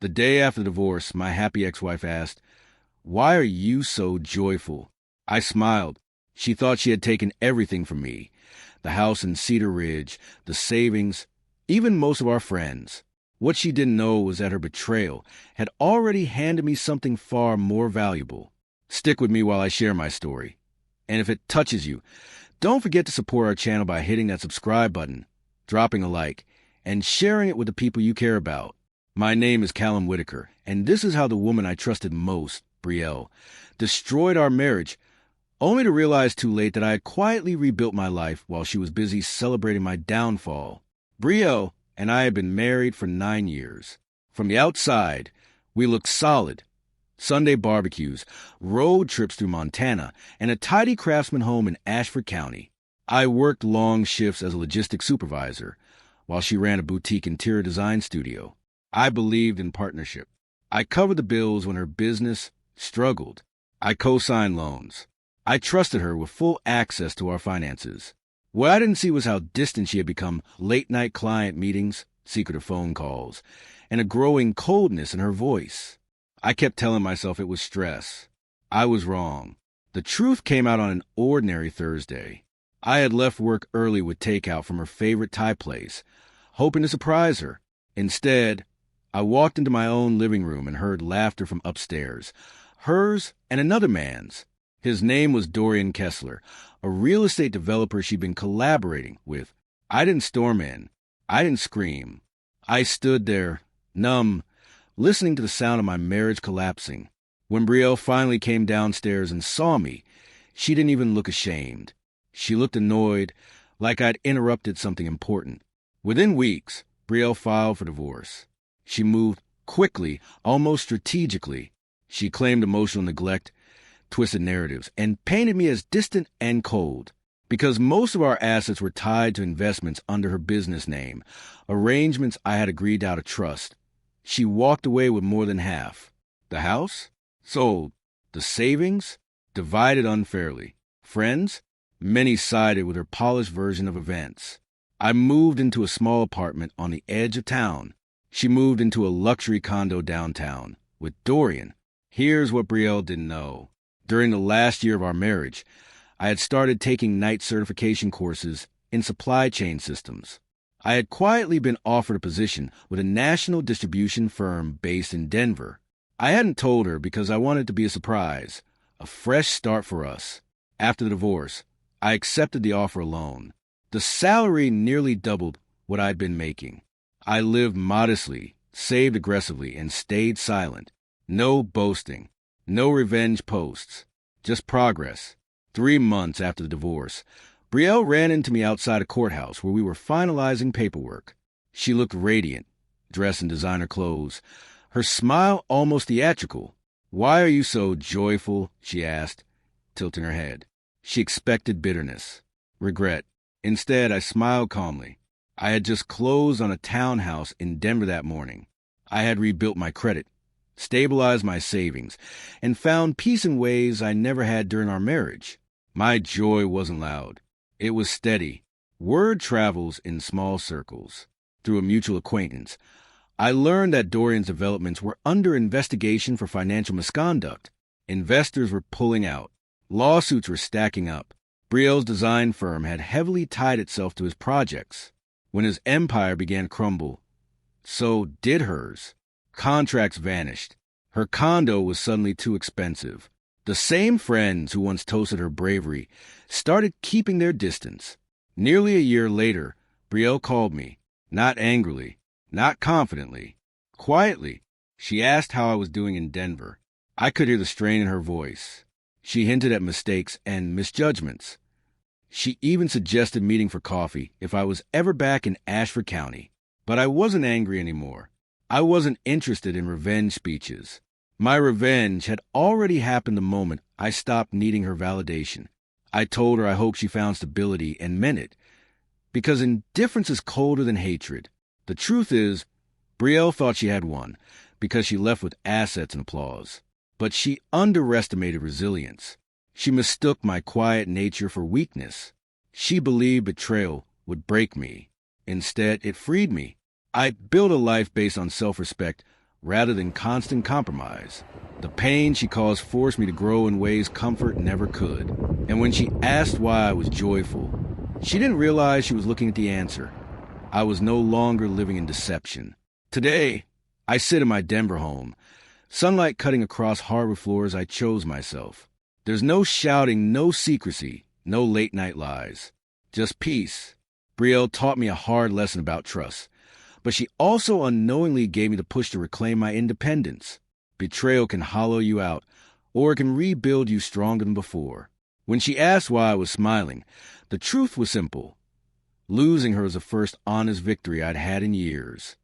The day after the divorce, my happy ex-wife asked, "Why are you so joyful?" I smiled. She thought she had taken everything from me. The house in Cedar Ridge, the savings, even most of our friends. What she didn't know was that her betrayal had already handed me something far more valuable. Stick with me while I share my story. And if it touches you, don't forget to support our channel by hitting that subscribe button, dropping a like, and sharing it with the people you care about. My name is Callum Whitaker, and this is how the woman I trusted most, Brielle, destroyed our marriage, only to realize too late that I had quietly rebuilt my life while she was busy celebrating my downfall. Brielle and I had been married for 9 years. From the outside, we looked solid. Sunday barbecues, road trips through Montana, and a tidy craftsman home in Ashford County. I worked long shifts as a logistics supervisor, while she ran a boutique interior design studio. I believed in partnership. I covered the bills when her business struggled. I co-signed loans. I trusted her with full access to our finances. What I didn't see was how distant she had become: late-night client meetings, secretive phone calls, and a growing coldness in her voice. I kept telling myself it was stress. I was wrong. The truth came out on an ordinary Thursday. I had left work early with takeout from her favorite Thai place, hoping to surprise her. Instead, I walked into my own living room and heard laughter from upstairs, hers and another man's. His name was Dorian Kessler, a real estate developer she'd been collaborating with. I didn't storm in. I didn't scream. I stood there, numb, listening to the sound of my marriage collapsing. When Brielle finally came downstairs and saw me, she didn't even look ashamed. She looked annoyed, like I'd interrupted something important. Within weeks, Brielle filed for divorce. She moved quickly, almost strategically. She claimed emotional neglect, twisted narratives, and painted me as distant and cold. Because most of our assets were tied to investments under her business name, arrangements I had agreed out of trust, she walked away with more than half. The house? Sold. The savings? Divided unfairly. Friends? Many sided with her polished version of events. I moved into a small apartment on the edge of town. She moved into a luxury condo downtown with Dorian. Here's what Brielle didn't know. During the last year of our marriage, I had started taking night certification courses in supply chain systems. I had quietly been offered a position with a national distribution firm based in Denver. I hadn't told her because I wanted it to be a surprise, a fresh start for us. After the divorce, I accepted the offer alone. The salary nearly doubled what I'd been making. I lived modestly, saved aggressively, and stayed silent. No boasting, no revenge posts, just progress. 3 months after the divorce, Brielle ran into me outside a courthouse where we were finalizing paperwork. She looked radiant, dressed in designer clothes, her smile almost theatrical. "Why are you so joyful?" she asked, tilting her head. She expected bitterness, regret. Instead, I smiled calmly. I had just closed on a townhouse in Denver that morning. I had rebuilt my credit, stabilized my savings, and found peace in ways I never had during our marriage. My joy wasn't loud. It was steady. Word travels in small circles. Through a mutual acquaintance, I learned that Dorian's developments were under investigation for financial misconduct. Investors were pulling out. Lawsuits were stacking up. Brielle's design firm had heavily tied itself to his projects. When his empire began to crumble, so did hers. Contracts vanished. Her condo was suddenly too expensive. The same friends who once toasted her bravery started keeping their distance. Nearly a year later, Brielle called me, not angrily, not confidently, quietly. She asked how I was doing in Denver. I could hear the strain in her voice. She hinted at mistakes and misjudgments. She even suggested meeting for coffee if I was ever back in Ashford County. But I wasn't angry anymore. I wasn't interested in revenge speeches. My revenge had already happened the moment I stopped needing her validation. I told her I hoped she found stability and meant it, because indifference is colder than hatred. The truth is, Brielle thought she had won because she left with assets and applause. But she underestimated resilience. She mistook my quiet nature for weakness. She believed betrayal would break me. Instead, it freed me. I built a life based on self-respect rather than constant compromise. The pain she caused forced me to grow in ways comfort never could. And when she asked why I was joyful, she didn't realize she was looking at the answer. I was no longer living in deception. Today, I sit in my Denver home, sunlight cutting across hardwood floors I chose myself. There's no shouting, no secrecy, no late-night lies. Just peace. Brielle taught me a hard lesson about trust, but she also unknowingly gave me the push to reclaim my independence. Betrayal can hollow you out, or it can rebuild you stronger than before. When she asked why I was smiling, the truth was simple. Losing her was the first honest victory I'd had in years.